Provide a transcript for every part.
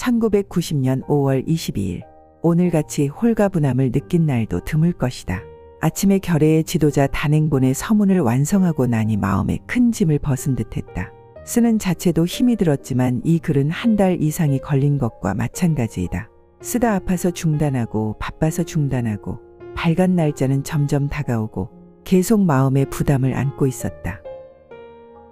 1990년 5월 22일. 오늘같이 홀가분함을 느낀 날도 드물 것이다. 아침에 결의의 지도자 단행본의 서문을 완성하고 나니 마음에 큰 짐을 벗은 듯했다. 쓰는 자체도 힘이 들었지만 이 글은 한 달 이상이 걸린 것과 마찬가지이다. 쓰다 아파서 중단하고 바빠서 중단하고 발간 날짜는 점점 다가오고 계속 마음에 부담을 안고 있었다.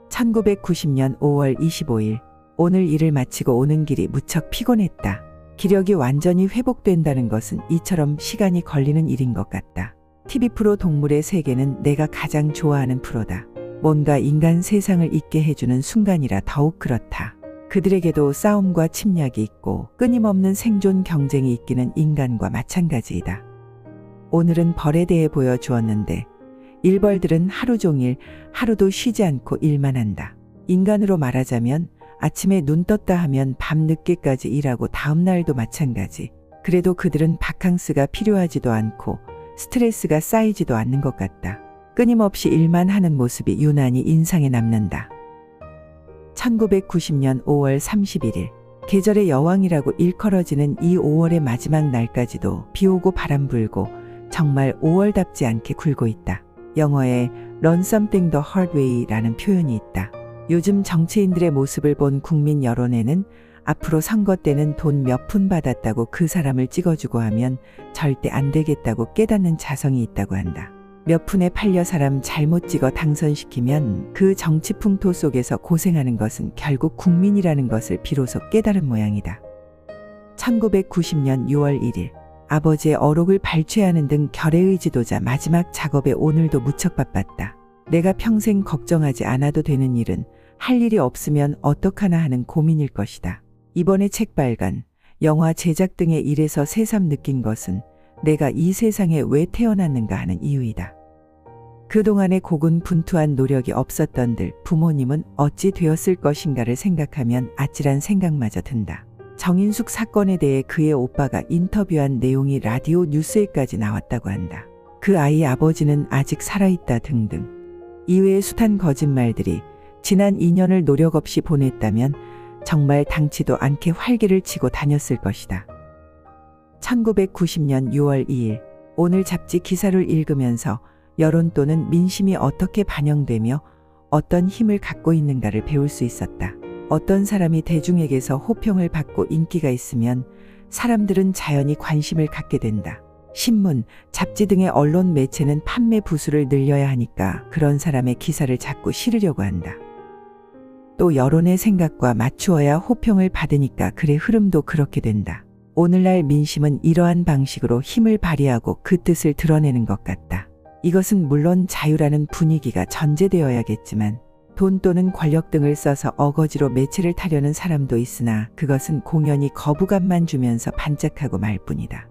1990년 5월 25일. 오늘 일을 마치고 오는 길이 무척 피곤했다. 기력이 완전히 회복된다는 것은 이처럼 시간이 걸리는 일인 것 같다. TV 프로 동물의 세계는 내가 가장 좋아하는 프로다. 뭔가 인간 세상을 잊게 해주는 순간이라 더욱 그렇다. 그들에게도 싸움과 침략이 있고 끊임없는 생존 경쟁이 있기는 인간과 마찬가지이다. 오늘은 벌에 대해 보여주었는데 일벌들은 하루 종일 하루도 쉬지 않고 일만 한다. 인간으로 말하자면 아침에 눈 떴다 하면 밤 늦게까지 일하고 다음 날도 마찬가지. 그래도 그들은 바캉스가 필요하지도 않고 스트레스가 쌓이지도 않는 것 같다. 끊임없이 일만 하는 모습이 유난히 인상에 남는다. 1990년 5월 31일. 계절의 여왕이라고 일컬어지는 이 5월의 마지막 날까지도 비 오고 바람 불고 정말 5월답지 않게 굴고 있다. 영어에 Run something the hard way라는 표현이 있다. 요즘 정치인들의 모습을 본 국민 여론에는 앞으로 선거 때는 돈 몇 푼 받았다고 그 사람을 찍어주고 하면 절대 안 되겠다고 깨닫는 자성이 있다고 한다. 몇 푼에 팔려 사람 잘못 찍어 당선시키면 그 정치 풍토 속에서 고생하는 것은 결국 국민이라는 것을 비로소 깨달은 모양이다. 1990년 6월 1일. 아버지의 어록을 발췌하는 등 결의의 지도자 마지막 작업에 오늘도 무척 바빴다. 내가 평생 걱정하지 않아도 되는 일은 할 일이 없으면 어떡하나 하는 고민일 것이다. 이번에 책 발간, 영화 제작 등의 일에서 새삼 느낀 것은 내가 이 세상에 왜 태어났는가 하는 이유이다. 그동안의 고군분투한 노력이 없었던들 부모님은 어찌 되었을 것인가를 생각하면 아찔한 생각마저 든다. 정인숙 사건에 대해 그의 오빠가 인터뷰한 내용이 라디오 뉴스에까지 나왔다고 한다. 그 아이 아버지는 아직 살아있다 등등. 이외의 숱한 거짓말들이 지난 2년을 노력 없이 보냈다면 정말 당치도 않게 활개를 치고 다녔을 것이다. 1990년 6월 2일. 오늘 잡지 기사를 읽으면서 여론 또는 민심이 어떻게 반영되며 어떤 힘을 갖고 있는가를 배울 수 있었다. 어떤 사람이 대중에게서 호평을 받고 인기가 있으면 사람들은 자연히 관심을 갖게 된다. 신문, 잡지 등의 언론 매체는 판매 부수를 늘려야 하니까 그런 사람의 기사를 자꾸 실으려고 한다. 또 여론의 생각과 맞추어야 호평을 받으니까 글의 흐름도 그렇게 된다. 오늘날 민심은 이러한 방식으로 힘을 발휘하고 그 뜻을 드러내는 것 같다. 이것은 물론 자유라는 분위기가 전제되어야겠지만 돈 또는 권력 등을 써서 어거지로 매체를 타려는 사람도 있으나 그것은 공연히 거부감만 주면서 반짝하고 말 뿐이다.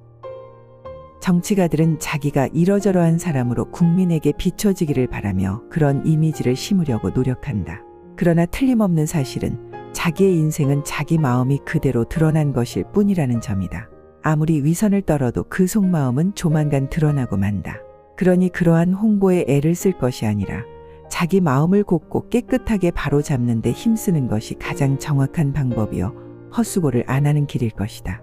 정치가들은 자기가 이러저러한 사람으로 국민에게 비춰지기를 바라며 그런 이미지를 심으려고 노력한다. 그러나 틀림없는 사실은 자기의 인생은 자기 마음이 그대로 드러난 것일 뿐이라는 점이다. 아무리 위선을 떨어도 그 속마음은 조만간 드러나고 만다. 그러니 그러한 홍보에 애를 쓸 것이 아니라 자기 마음을 곱고 깨끗하게 바로잡는 데 힘쓰는 것이 가장 정확한 방법이요 헛수고를 안 하는 길일 것이다.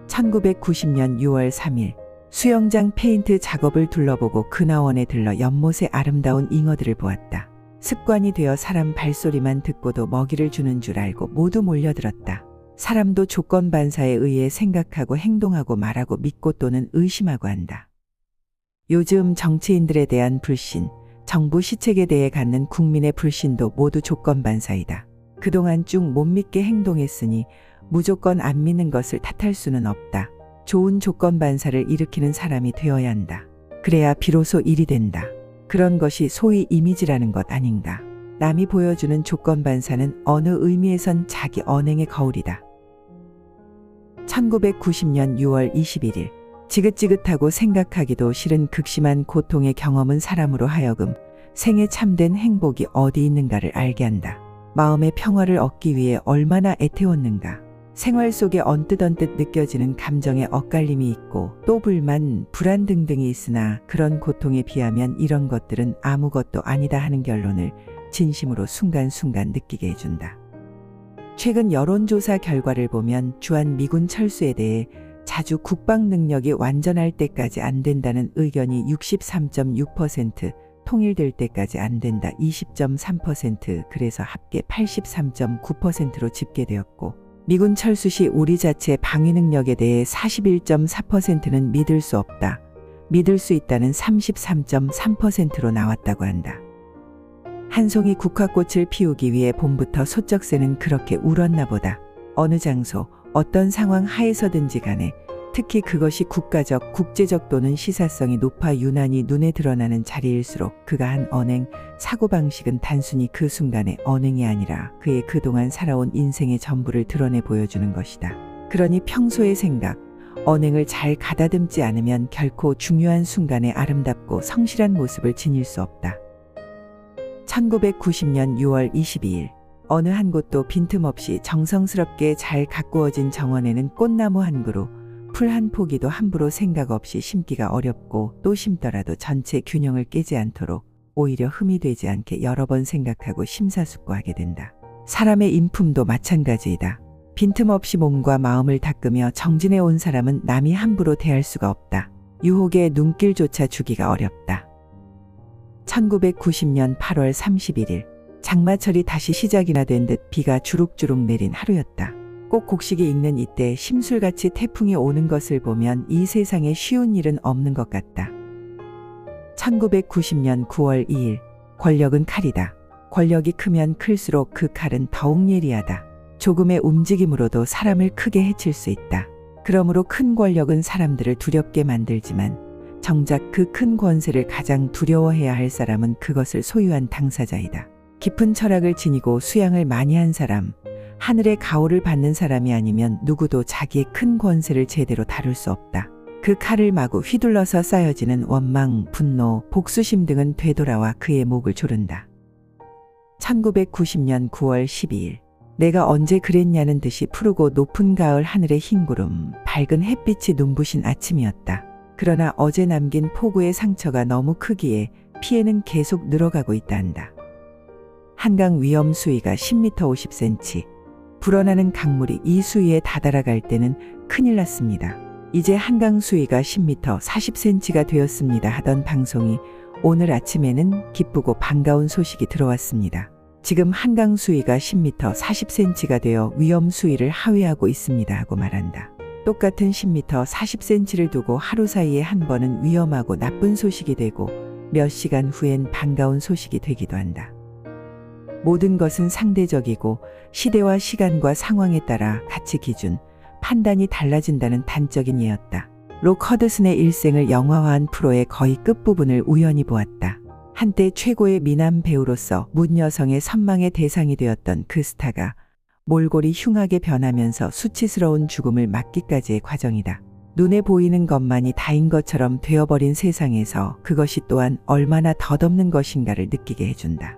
1990년 6월 3일. 수영장 페인트 작업을 둘러보고 근하원에 들러 연못의 아름다운 잉어들을 보았다. 습관이 되어 사람 발소리만 듣고도 먹이를 주는 줄 알고 모두 몰려들었다. 사람도 조건 반사에 의해 생각하고 행동하고 말하고 믿고 또는 의심하고 한다. 요즘 정치인들에 대한 불신, 정부 시책에 대해 갖는 국민의 불신도 모두 조건 반사이다. 그동안 쭉 못 믿게 행동했으니 무조건 안 믿는 것을 탓할 수는 없다. 좋은 조건 반사를 일으키는 사람이 되어야 한다. 그래야 비로소 일이 된다. 그런 것이 소위 이미지라는 것 아닌가. 남이 보여주는 조건 반사는 어느 의미에선 자기 언행의 거울이다. 1990년 6월 21일. 지긋지긋하고 생각하기도 싫은 극심한 고통의 경험은 사람으로 하여금 생에 참된 행복이 어디 있는가를 알게 한다. 마음의 평화를 얻기 위해 얼마나 애태웠는가. 생활 속에 언뜻 느껴지는 감정의 엇갈림이 있고 또 불만, 불안 등등이 있으나 그런 고통에 비하면 이런 것들은 아무것도 아니다 하는 결론을 진심으로 순간순간 느끼게 해준다. 최근 여론조사 결과를 보면 주한 미군 철수에 대해 자주 국방 능력이 완전할 때까지 안 된다는 의견이 63.6%, 통일될 때까지 안 된다 20.3%, 그래서 합계 83.9%로 집계되었고, 미군 철수 시 우리 자체 방위 능력에 대해 41.4%는 믿을 수 없다, 믿을 수 있다는 33.3%로 나왔다고 한다. 한 송이 국화꽃을 피우기 위해 봄부터 소쩍새는 그렇게 울었나 보다. 어느 장소, 어떤 상황 하에서든지 간에 특히 그것이 국가적, 국제적 또는 시사성이 높아 유난히 눈에 드러나는 자리일수록 그가 한 언행, 사고방식은 단순히 그 순간의 언행이 아니라 그의 그동안 살아온 인생의 전부를 드러내 보여주는 것이다. 그러니 평소의 생각, 언행을 잘 가다듬지 않으면 결코 중요한 순간에 아름답고 성실한 모습을 지닐 수 없다. 1990년 6월 22일, 어느 한 곳도 빈틈없이 정성스럽게 잘 가꾸어진 정원에는 꽃나무 한 그루, 풀 한 포기도 함부로 생각 없이 심기가 어렵고 또 심더라도 전체 균형을 깨지 않도록 오히려 흠이 되지 않게 여러 번 생각하고 심사숙고하게 된다. 사람의 인품도 마찬가지이다. 빈틈없이 몸과 마음을 닦으며 정진해 온 사람은 남이 함부로 대할 수가 없다. 유혹의 눈길조차 주기가 어렵다. 1990년 8월 31일, 장마철이 다시 시작이나 된 듯 비가 주룩주룩 내린 하루였다. 꼭 곡식이 익는 이때 심술같이 태풍이 오는 것을 보면 이 세상에 쉬운 일은 없는 것 같다. 1990년 9월 2일, 권력은 칼이다. 권력이 크면 클수록 그 칼은 더욱 예리하다. 조금의 움직임으로도 사람을 크게 해칠 수 있다. 그러므로 큰 권력은 사람들을 두렵게 만들지만 정작 그 큰 권세를 가장 두려워해야 할 사람은 그것을 소유한 당사자이다. 깊은 철학을 지니고 수양을 많이 한 사람, 하늘의 가호를 받는 사람이 아니면 누구도 자기의 큰 권세를 제대로 다룰 수 없다. 그 칼을 마구 휘둘러서 쌓여지는 원망, 분노, 복수심 등은 되돌아와 그의 목을 조른다. 1990년 9월 12일, 내가 언제 그랬냐는 듯이 푸르고 높은 가을 하늘의 흰 구름, 밝은 햇빛이 눈부신 아침이었다. 그러나 어제 남긴 폭우의 상처가 너무 크기에 피해는 계속 늘어가고 있다 한다. 한강 위험 수위가 10m 50cm, 불어나는 강물이 이 수위에 다다라갈 때는 큰일 났습니다. 이제 한강 수위가 10m 40cm가 되었습니다 하던 방송이 오늘 아침에는 기쁘고 반가운 소식이 들어왔습니다. 지금 한강 수위가 10m 40cm가 되어 위험 수위를 하회하고 있습니다 하고 말한다. 똑같은 10m 40cm를 두고 하루 사이에 한 번은 위험하고 나쁜 소식이 되고 몇 시간 후엔 반가운 소식이 되기도 한다. 모든 것은 상대적이고 시대와 시간과 상황에 따라 가치 기준, 판단이 달라진다는 단적인 예였다. 록 허드슨의 일생을 영화화한 프로의 거의 끝부분을 우연히 보았다. 한때 최고의 미남 배우로서 문 여성의 선망의 대상이 되었던 그 스타가 몰골이 흉하게 변하면서 수치스러운 죽음을 맞기까지의 과정이다. 눈에 보이는 것만이 다인 것처럼 되어버린 세상에서 그것이 또한 얼마나 덧없는 것인가를 느끼게 해준다.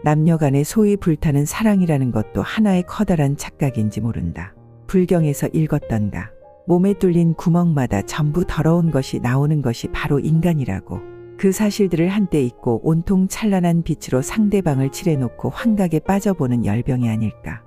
남녀 간의 소위 불타는 사랑이라는 것도 하나의 커다란 착각인지 모른다. 불경에서 읽었던가. 몸에 뚫린 구멍마다 전부 더러운 것이 나오는 것이 바로 인간이라고. 그 사실들을 한때 잊고 온통 찬란한 빛으로 상대방을 칠해놓고 환각에 빠져보는 열병이 아닐까.